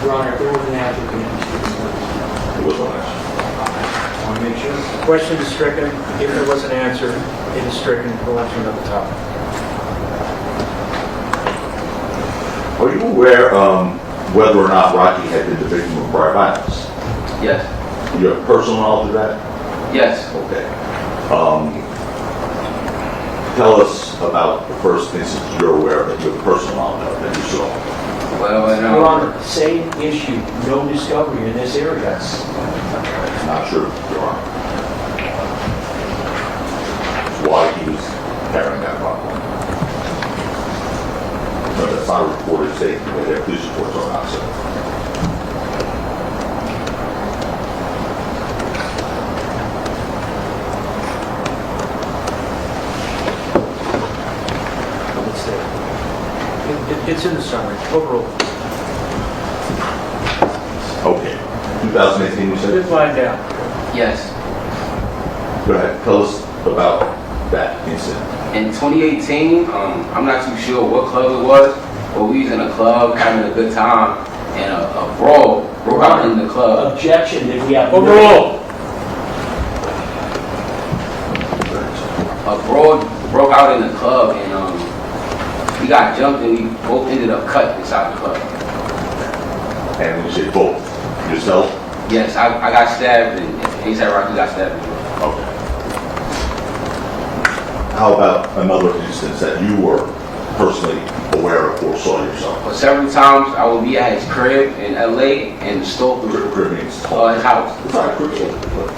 Your Honor, if there was an answer, can you speak? There was no answer. I want to make sure. The question is stricken. If there was an answer, it is stricken. Go on to another topic. Are you aware whether or not Rocky had been the victim of prior violence? Yes. You have personal knowledge of that? Yes. Okay. Tell us about the first instance you're aware of that you have personal knowledge of that you saw. Well, Your Honor, same issue, no discovery in this area. Not sure, Your Honor. Why he was carrying that problem. No, that's not a reported statement. Their police reports are not so. It's there. It's in the summary. Overall. Okay. 2018, you said? Fifth line down. yes. Go ahead. Tell us about that incident. In 2018, I'm not too sure what club it was, but we was in a club having a good time, and a brawl broke out in the club. Objection, did we have... Overall. A brawl broke out in the club, and we got jumped, and we both ended up cut inside the club. And when you say both, yourself? Yes, I got stabbed, and A$AP Rocky got stabbed. Okay. How about another instance that you were personally aware of or saw yourself? But several times I would be at his crib in LA, and the stalker Crib means his house. It's not a crib.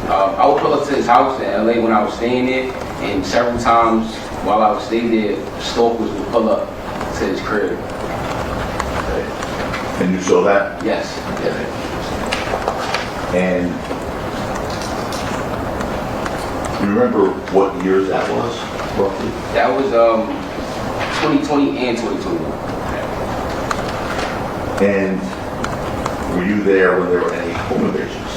I would pull up to his house in LA when I was staying there, and several times while I was staying there, stalkers would pull up to his crib. Okay. And you saw that? Yes. Okay. And you remember what years that was, roughly? That was 2020 and 2021. And were you there when there were any home invasions?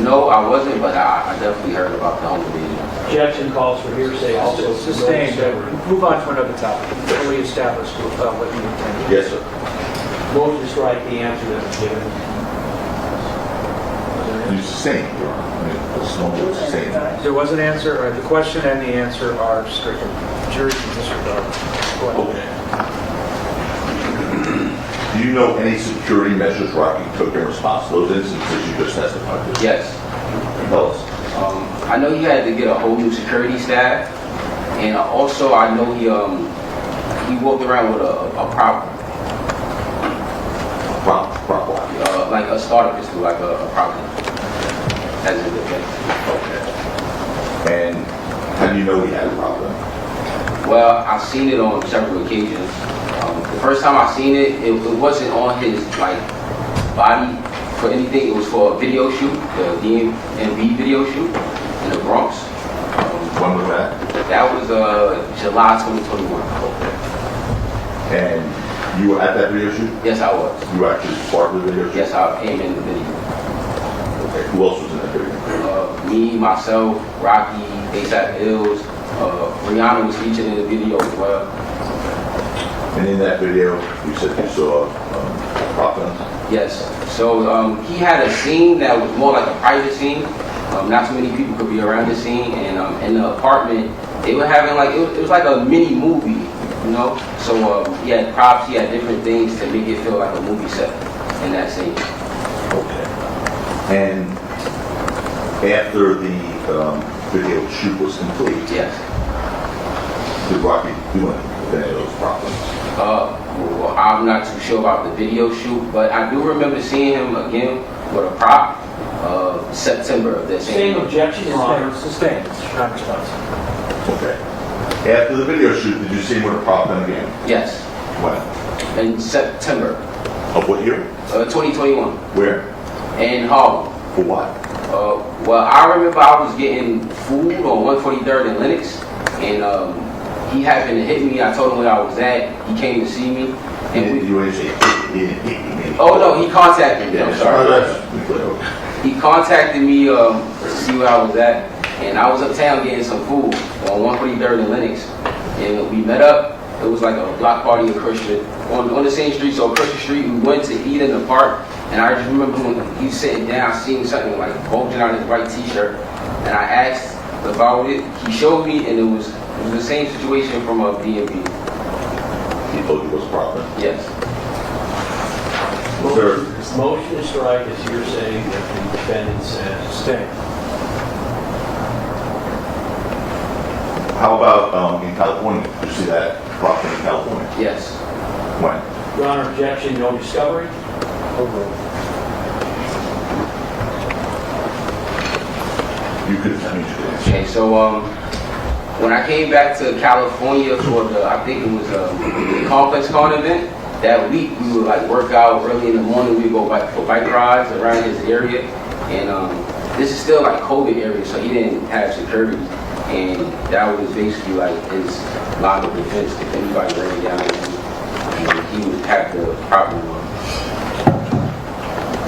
No, I wasn't, but I definitely heard about the home invasion. Objection calls for hearsay also. Sustained. Move on to another topic. Fully established what you intended. Yes, sir. Motion to strike the answer that was given. You sustained, Your Honor. I mean, this moment was sustained. There was an answer. The question and the answer are stricken. Jury can disregard. Go ahead. Okay. Do you know any security measures Rocky took in response to those instances you just testified to? Yes. Tell us. I know he had to get a whole new security staff, and also I know he walked around with a prop, like a starter pistol, like a prop. As in the case. Okay. And how do you know he had a problem? Well, I've seen it on several occasions. The first time I seen it, it wasn't on his body for anything. It was for a video shoot, the DMV video shoot in the Bronx. When was that? That was July 2021. Okay. And you were at that video shoot? Yes, I was. You were actually part of the video shoot? Yes, I came in the video. Okay. Who else was in that video? Me, myself, Rocky, AP Illz, Rihanna was featured in the video as well. And in that video, you said you saw prop guns? Yes. So he had a scene that was more like a private scene. Not too many people could be around the scene, and in the apartment, they were having it was like a mini movie, you know. So he had props, he had different things to make it feel like a movie set in that scene. Okay. And after the video shoot was complete, Yes. did Rocky do anything with any of those problems? Well, I'm not too sure about the video shoot, but I do remember seeing him again with a prop. September of this Same year. objection, Your Honor. Sustained. Not responsive. Okay. After the video shoot, did you see him with a prop gun again? Yes. When? In September Of what year? 2021 Where? in Harlem. For what? Well, I remember I was getting food on 143rd and Lenox, and he happened to hit me. I told him where I was at. He came to see me. And You already say he didn't hit you. oh no, he contacted me. I'm sorry. Okay. He contacted me to see where I was at, and I was uptown getting some food on 143rd and Lenox, and we met up. It was like a block party of Christian, on the same street, so across the street, we went to eat in the park, and I just remember when he was sitting down, seeing something like bulging out his white t-shirt, and I asked about it. He showed me, and it was the same situation from a DMV. He told you it was proper? Yes. Motion to strike is hearsay if the defendant says. Stay. How about in California? Did you see that prop in California? Yes. When? Your Honor, objection, no discovery? You could, I mean, you could answer. Okay, so when I came back to California for I think it was the Complex Con event, that week we would like work out early in the morning. We would go for bike rides around his area, and this is still like COVID area, so he didn't have security, and that was basically like his line of defense. If anybody ran down him, he would have the property on.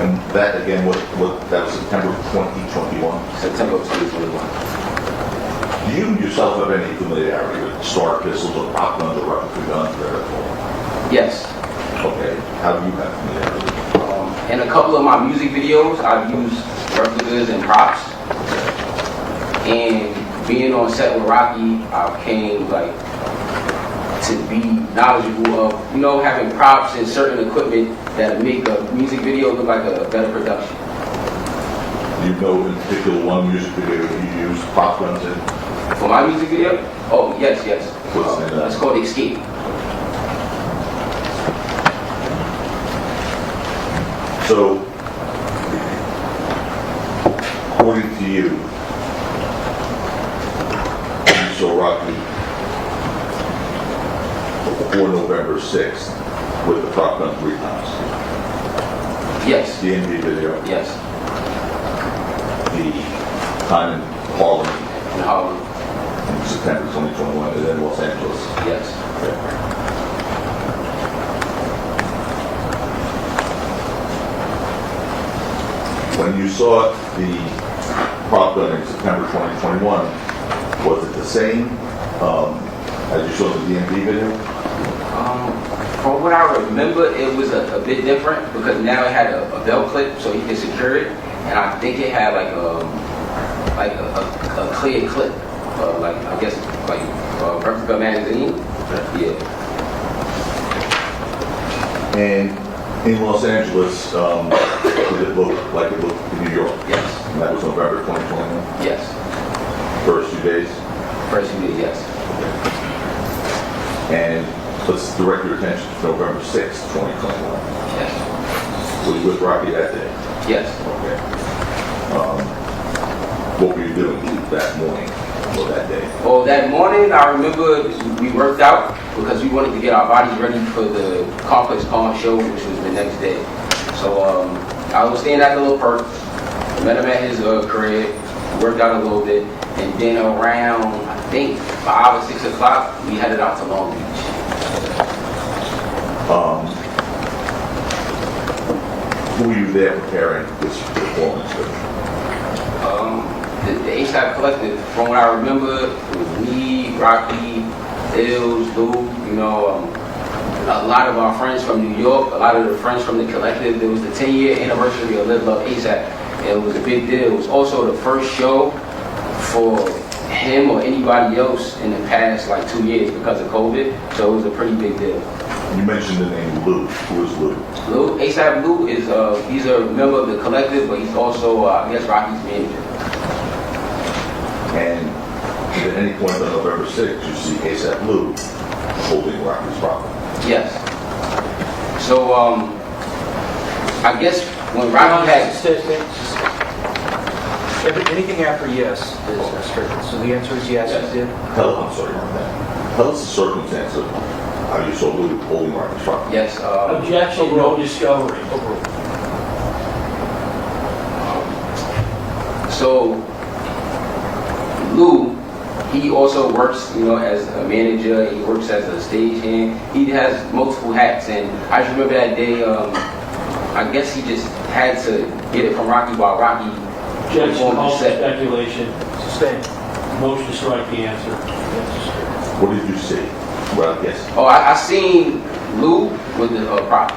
And that again, that was September 2021? September 2021. Do you yourself have any familiarity with starter pistols or prop guns or replica guns there at all? Yes. Okay. How do you have familiarity? In a couple of my music videos, I've used replicas and props. And being on set with Rocky, I came like to be knowledgeable of, having props and certain equipment that make a music video look like a better production. Do you know in particular one music video that you use prop guns in? For my music video? Oh, yes. What's the name of that? It's called Escape. So, according to you saw Rocky before November 6th with the prop gun 3 times. Yes. The DMV video. Yes. The time in Harlem In Harlem. in September 2021 and then Los Angeles. Yes. When you saw the prop gun in September 2021, was it the same as you saw the DMV video? From what I remember, it was a bit different because now it had a belt clip so you can secure it, and I think it had like a clear clip, like I guess like replica magazine. Yeah. And in Los Angeles, did it look like it looked in New York? Yes. And that was November 2021? Yes. First 2 days? First few days, yes. And let's direct your attention to November 6th, 2021. Yes. Were you with Rocky that day? Yes. Okay. What were you doing that morning or that day? Well, that morning, I remember we worked out because we wanted to get our bodies ready for the Complex Con show, which was the next day. So I was staying at the little perk, met him at his crib, worked out a little bit, and then around, I think, 5 or 6 o'clock, we headed out to Long Beach. Who were you there preparing this performance with? The ASAP Collective, from what I remember, it was me, Rocky, Illz, Lou, a lot of our friends from New York, a lot of the friends from the Collective. There was the 10-year anniversary of Live Love ASAP, and it was a big deal. It was also the first show for him or anybody else in the past 2 years because of COVID, so it was a pretty big deal. You mentioned the name Lou. Who is Lou? Lou, ASAP Lou is he's a member of the Collective, but he's also I guess Rocky's manager. And at any point on November 6th, you see ASAP Lou holding Rocky's property. Yes. So I guess when Rocky had Anything after yes is stricken. So the answer is yes, you did? Tell us the circumstance of how you saw Lou holding Rocky's property. yes. Objection, no discovery. So Lou, he also works, as a manager. He works as a stagehand. He has multiple hats, and I just remember that day. I guess he just had to get it from Rocky while Rocky Objection, performed the all set. speculation. Sustained. Motion to strike the answer. What did you see? Well, yes. Oh, I seen Lou with the prop.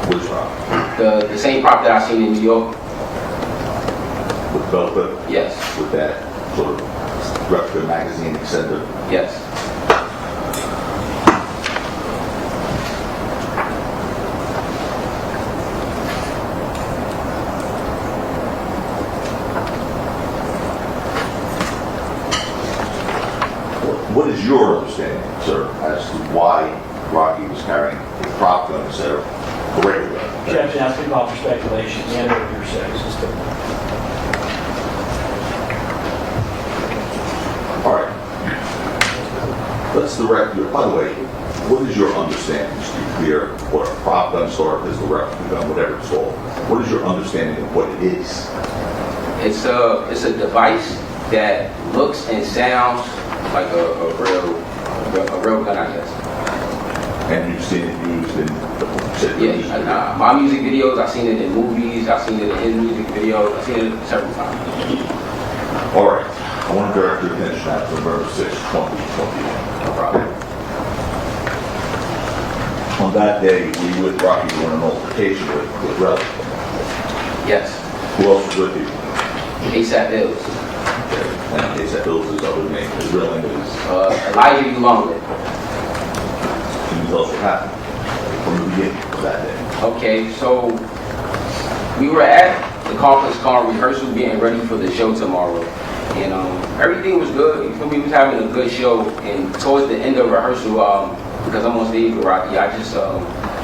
Which prop? The same prop that I seen in New York. With Velcro? Yes. With that sort of replica magazine extender? Yes. What is your understanding, sir, as to why Rocky was carrying a prop gun instead of a regular gun? Objection, that's been called for speculation, the end of your sex. All right. Let's direct your, by the way, what is your understanding, just to be clear, what a prop gun store is, the replica gun, whatever it's called. What is your understanding of what it is? It's a device that looks and sounds like a real gun, I guess. And you've seen it used in Yeah, my music videos, I've seen it in movies, I've seen it in his music videos, I've seen it several times. All right. I want to direct your attention now to November 6, 2021. No problem. On that day, we with Rocky were in an altercation with Relli. Yes. Who else was with you? ASAP Illz. And ASAP Illz is other name. His real name is. Illijah Ulanga. Can you tell us what happened from the beginning of that day? Okay, so we were at the Complex Con rehearsal getting ready for the show tomorrow. And everything was good. You feel me? We was having a good show. And towards the end of rehearsal, because I'm on stage with Rocky, I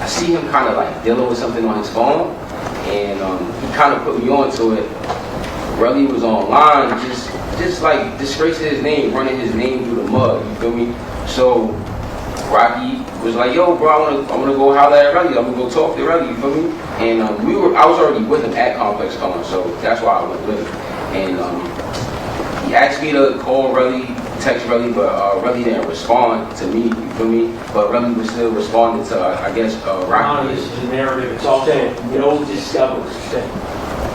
see him kind of like dealing with something on his phone. And he kind of put me on to it. Relli was online, just like disgracing his name, running his name through the mud. You feel me? So Rocky was like, "Yo, bro, I wanna go holler at Relli. I'm gonna go talk to Relli." You feel me? And I was already with him at Complex Con, so that's why I went with him. And he asked me to call Relli, text Relli, but Relli didn't respond to me. You feel me? But Relli was still responding to, I guess, Rocky. This is a narrative, it's all no discovery.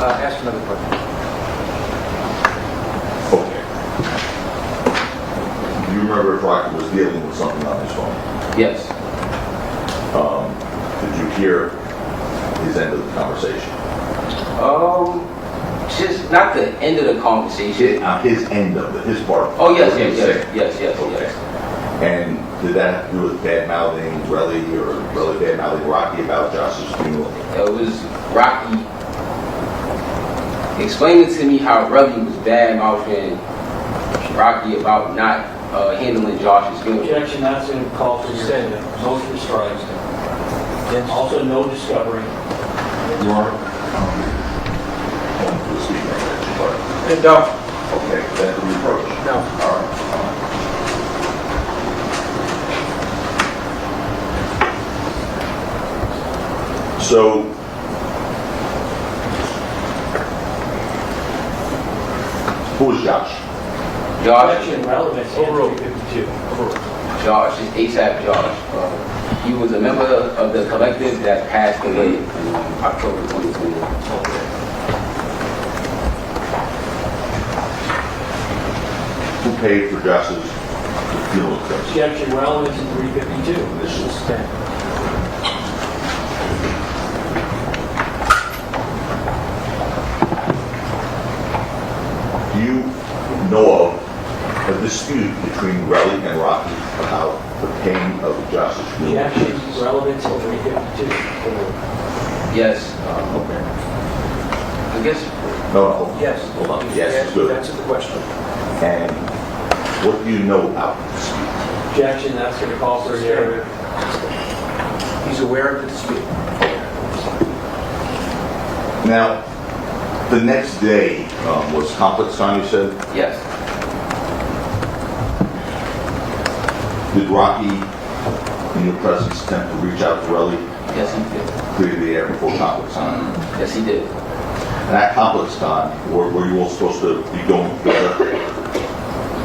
Ask another question. Okay. Do you remember if Rocky was dealing with something on his phone? Yes. Did you hear his end of the conversation? Just not the end of the conversation. His end of it, his part. Oh yes. Okay. And did that have to do with bad-mouthing Relli or Relli bad-mouthing Rocky about Josh's funeral? It was Rocky explaining to me how Relli was bad-mouthing Rocky about not handling Josh's funeral. Objection, that's going to call for your motion strikes. Also, no discovery. You are going to speak on that, No. okay, then the reproach. No. All right. So, who was Josh? Josh, Objection, relevance, Overruled. 352. Josh is ASAP Josh. He was a member of the collective that passed away in October 2020. Who paid for Josh's funeral expenses? Objection, relevance, 352. This is 10. Do you know of a dispute between Relli and Rocky about the paying of Josh's funeral? Objection, relevance, 352. Yes. Okay. I guess No. Yes. Hold on. Yes, it's good. Answer the question. And what do you know about the dispute? Objection, that's going to call for a narrative. He's aware of the dispute. Now, the next day was Complex Con, you said? yes. Did Rocky, in your presence, attempt to reach out to Relli, Yes, he did. clear the air before Complex Con? Yes, he did. And at Complex Con, were you all supposed to be going together?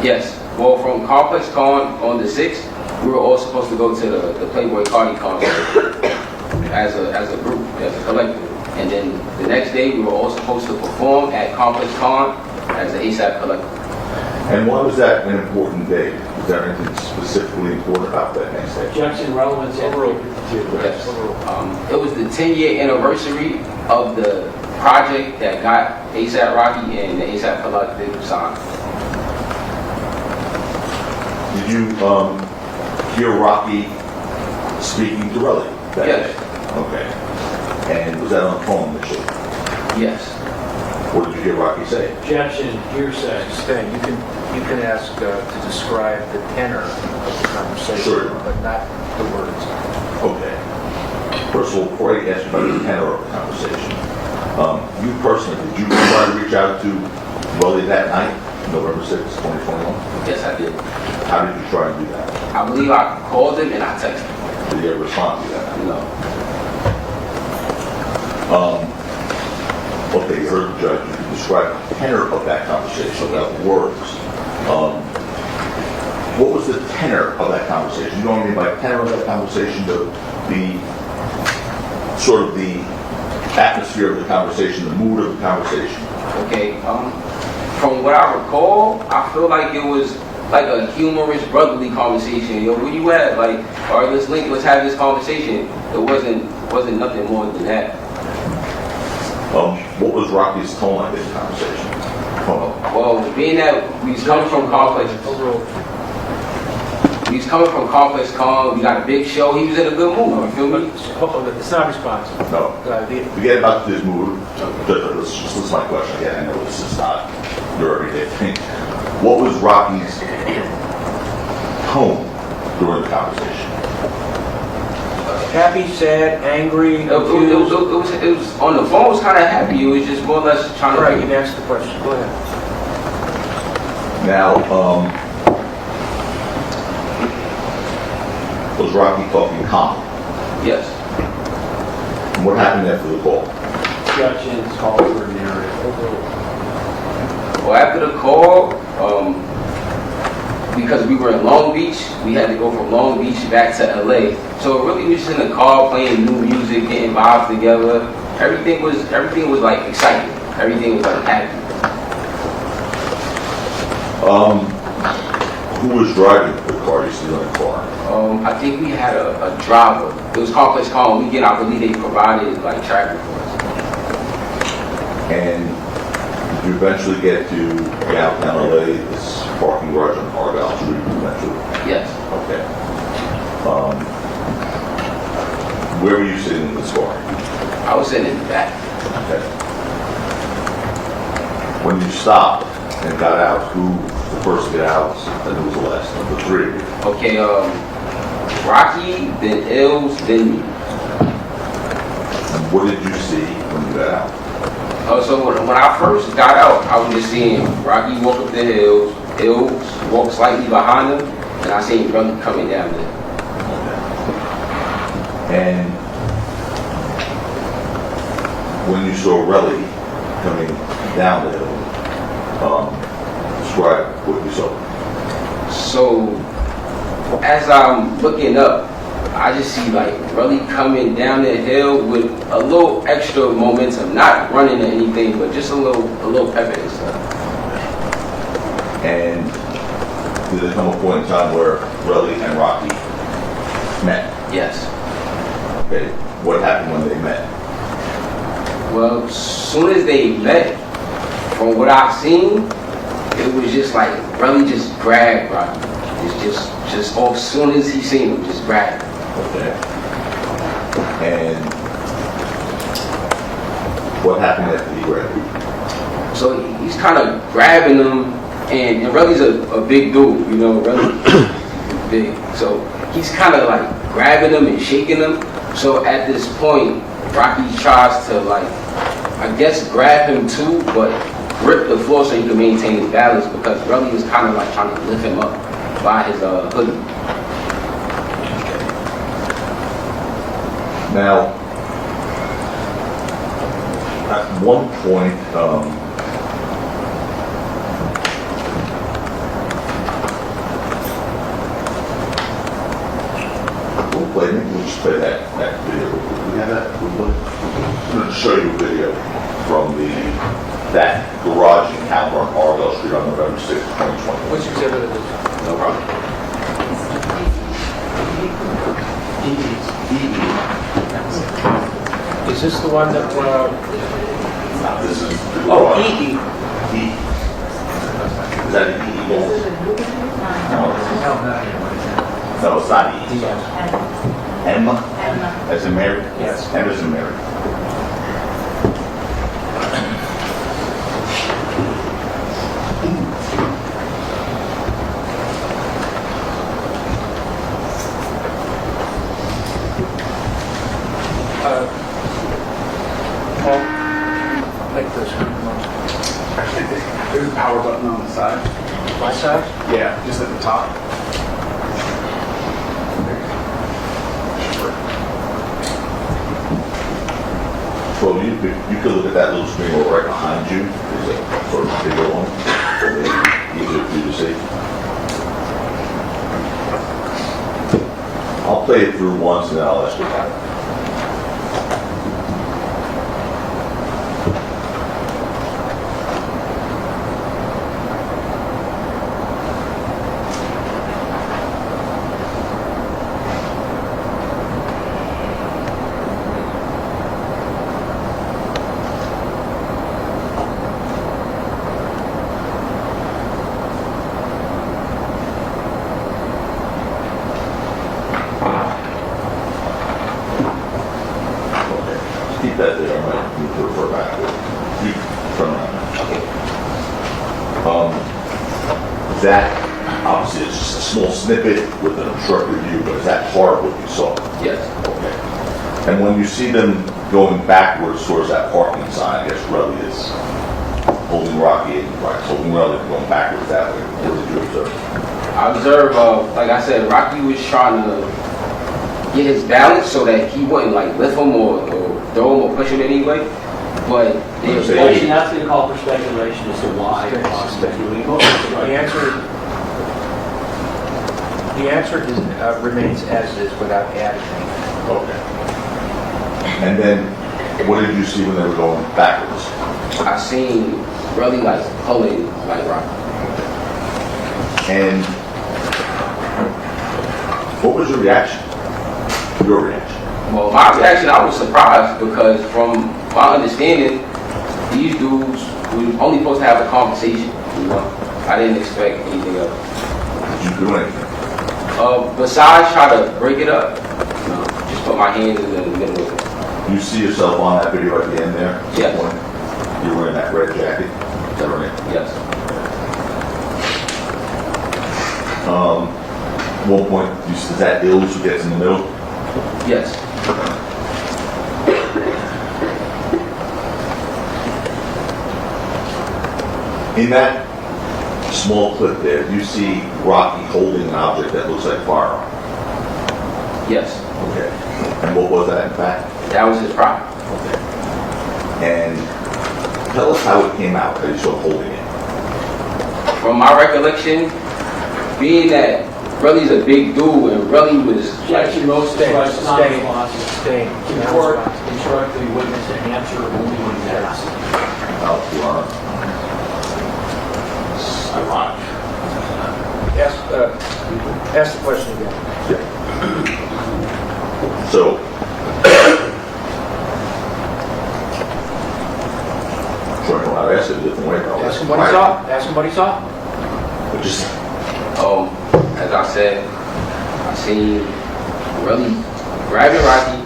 Yes. Well, from Complex Con on the 6th, we were all supposed to go to the Playboy Cardi concert as a group, as a collective. And then the next day, we were all supposed to perform at Complex Con as an ASAP collective. And why was that an important day is there anything specifically important about that next day? Objection, relevance, overruled. Yes. It was the 10-year anniversary of the project that got ASAP Rocky and the ASAP Collective signed. Did you hear Rocky speaking to Relli that Yes. day? Okay. And was that on the phone initially? Yes. What did you hear Rocky say? Objection, hearsay. Stan, you can ask to describe the tenor of the conversation, Sure. but not the words. Okay. First of all, before I ask you about the tenor of the conversation, you personally, did you try to reach out to Relli that night, November 6, 2021? Yes, I did. How did you try to do that? I believe I called him and I texted him. Did he ever respond to that? No. Okay, you heard the judge. You can describe the tenor of that conversation without words. What was the tenor of that conversation? You know what I mean by tenor of that conversation? The sort of the atmosphere of the conversation, the mood of the conversation. Okay. From what I recall, I feel like it was like a humorous, brotherly conversation. Yo, where you at? Like, all right, let's have this conversation. It wasn't nothing more than that. What was Rocky's tone like in the conversation? Well, being that we was coming from complex, we got a big show. He was in a good mood. You feel me? It's not responsive. No. Forget about this mood. This is my question. Again, I know this is not your everyday thing. What was Rocky's tone during the conversation? Happy, sad, angry, It was on the phone. It was kind of happy. It was just more or less trying All right, you to. can ask the question. Go ahead. Now, was Rocky talking calm? Yes. And what happened after the call? Objection, it's called for a narrative. Overruled. Well, after the call, because we were in Long Beach, we had to go from Long Beach back to LA. So it really was just in the car playing new music, getting vibes together. Everything was like exciting. Everything was like happy. Who was driving the car? You see in the car? I think we had a driver. It was complex car. When we get out, I believe they provided like traffic for us. And did you eventually get to downtown LA, this parking garage on Argyle Street eventually? Yes. Okay. Where were you sitting in this car? I was sitting in the back. Okay. When you stopped and got out, who was the first to get out and who was the last? The three of you. Okay, Rocky, then Illz, then me. And what did you see when you got out? So when I first got out, I was just seeing Rocky walk up the hills, Illz walk slightly behind him, and I seen brother coming down there. And when you saw Relli coming down the hill, describe what you saw. So as I'm looking up, I just see like Relli coming down the hill with a little extra momentum, not running or anything, but just a little pep and stuff. And did there come a point in time where Relli and Rocky met? Yes. Okay. What happened when they met? Well, as soon as they met, from what I've seen, it was just like Relli just grabbed Rocky. It's just off. As soon as he seen him, just grabbed him. Okay. And what happened after he grabbed you? So he's kind of grabbing him, and Relli's a big dude, you know, Relli big. So he's kind of like grabbing him and shaking him. So at this point, Rocky tries to like, I guess grab him too, but grip the floor so he can maintain his balance because Relli was kind of like trying to lift him up by his hoodie. Now, at one point, we'll just play that video. We have that? I'm going to show you a video from that garage encounter on Argyle Street on November 6, 2020. Which exhibit is this? No problem. Is this the one that, This is. Oh, E. E. Is that an E ball? No, it's not E. M? As in Mary? Yes. M as in Mary. like this? There's a power button on the side. My side? Yeah, just at the top. Well, you could look at that little screen right behind you. There's a sort of bigger one. Easier for you to see. I'll play it through once and then I'll ask you about it. Keep that there, I might need to refer back to it. You turn around. That obviously is just a small snippet with an obstructed view, but is that part of what you saw? Yes. Okay. And when you see them going backwards towards that parking sign, I guess Relli is holding Rocky and holding Relli and going backwards that way. What did you observe? I observed, like I said, Rocky was trying to get his balance so that he wouldn't like lift him or throw him or push him anyway. But they was Well, see, that's going to call for speculation as to why possibly doing both. The answer is, remains as is without adding anything. Okay. And then, what did you see when they were going backwards? I seen really like pulling like Rocky. And what was your reaction? Your reaction? Well, my reaction, I was surprised because from my understanding, these dudes were only supposed to have a conversation. You know, I didn't expect anything else. Did you do anything? Besides try to break it up, you know, just put my hands in the middle of it. You see yourself on that video at the end there? Yes. You're wearing that red jacket? Is that right? Yes. One point, is that Illz who gets in the middle? Yes. In that small clip there, you see Rocky holding an object that looks like a firearm. Yes. Okay. And what was that in fact? That was his pride. Okay. And tell us how it came out that you saw holding it. From my recollection, being that Relli's a big dude and Relli was She actually wrote Stay. in court, instruct the witness to answer only when he's asked. Ironic. Ask the question again. So, sure, I know how to ask it a different way. Ask him what he saw. Ask him what he saw. But just, as I said, I seen Relli grabbing Rocky,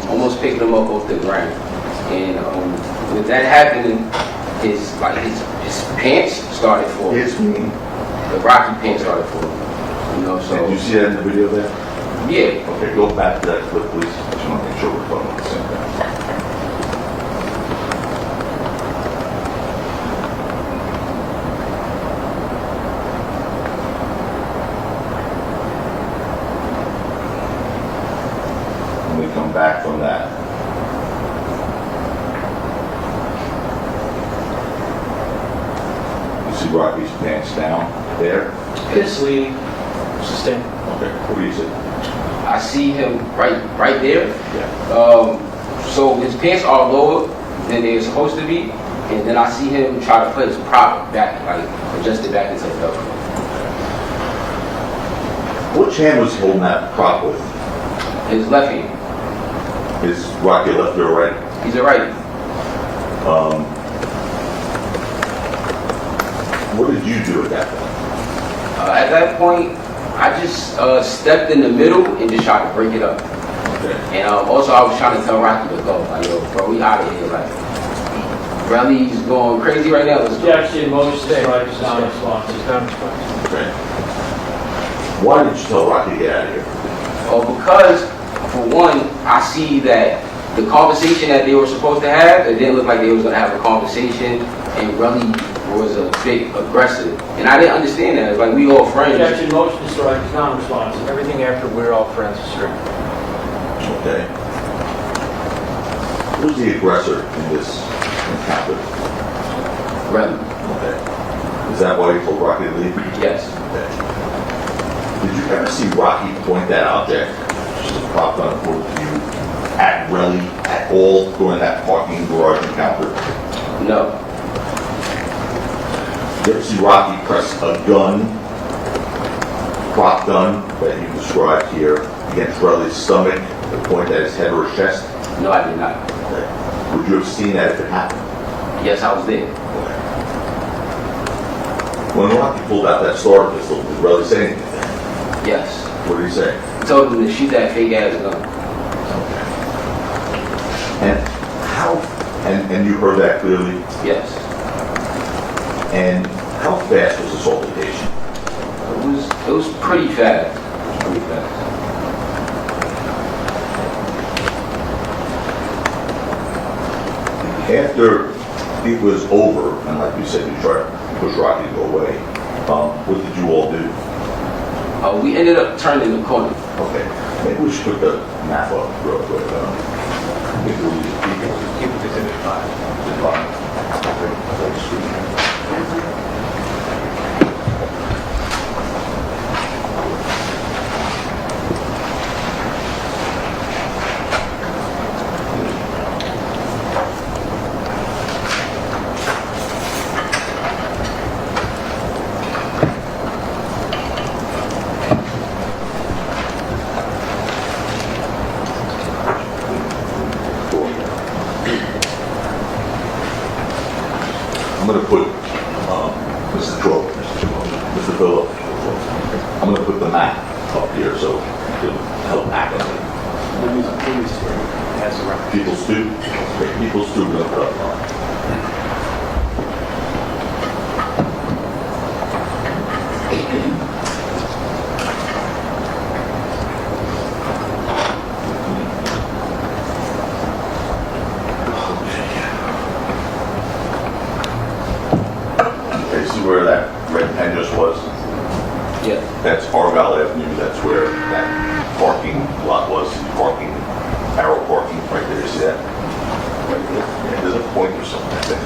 almost picking him up off the ground. And with that happening, his pants started falling. it's me. The Rocky pants started falling. You know, so Did you see that in the video there? yeah. Okay, go back to that clip, please. Just want to make sure we're talking about the same thing. When we come back from that, you see Rocky's pants down there? This leading. Sustain. Okay, what do you see? I see him right there. Yeah. So his pants are lower than they're supposed to be, and then I see him try to put his prop back, like adjust it back into the belt. Which hand was he holding that prop with? His left hand. Is Rocky a lefty or right? He's a righty. What did you do at that point? At that point, I just stepped in the middle and just tried to break it up. Okay. And also, I was trying to tell Rocky to go. Like, yo, bro, we out of here. Like, Relli's going crazy right now. Let's go. Objection, motion to strike is non-responsive. Okay. Why did you tell Rocky to get out of here? Because, for one, I see that the conversation that they were supposed to have, it didn't look like they was going to have a conversation, and Relli was a bit aggressive. And I didn't understand that. It's like, we all friends. Objection, motion to strike is non-responsive. Everything after we're all friends is stricken. Okay. Who's the aggressor in this encounter? Relli. Okay. Is that why you told Rocky to leave? Yes. Okay. Did you ever see Rocky point that object, just a prop gun according to you, at Relli at all during that parking garage encounter? No. Did you ever see Rocky press a gun, prop gun that you described here, against Relli's stomach to point at his head or his chest? No, I did not. Okay. Would you have seen that if it happened? Yes, I was there. Okay. When Rocky pulled out that starter pistol, did Relli say anything? Yes. What did he say? He told him to shoot that fake ass gun. And how, and you heard that clearly? Yes. And how fast was this altercation? It was pretty fast. Pretty fast. After it was over, and like you said, you tried to push Rocky to go away, what did you all do? We ended up turning the corner. Okay, maybe we should put the map up real quick. Maybe we'll just Keep it to Exhibit 5. I'm going to put Mr. Phillips, I'm going to put the map up here so it'll help accurately. Has the record. People's Stew, People's Stew, we're going to put up. Okay, see where that red pen just was? Yeah. That's Argyle Avenue, that's where that parking lot was, parking, arrow parking, right there, you see that? Right there. Yeah, there's a point or something, I think.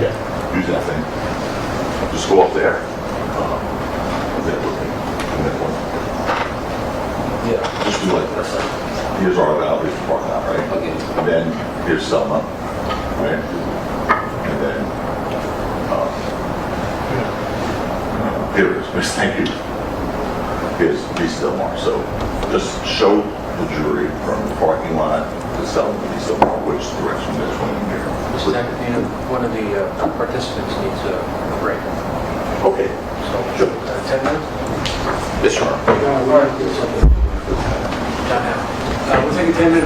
Yeah, use that thing. Just go up there. Yeah. Just do like this. Here's Argyle, here's the parking lot, right? Okay. And then here's Selma, right? And then, here it is, thank you. Here's East Delmar. So just show the jury from the parking lot to Selma, East Delmar, which direction they're going here. Mr. Tacopina, one of the participants needs a break. Okay. So, 10 minutes? Yes, sir. John, we'll take a 10-minute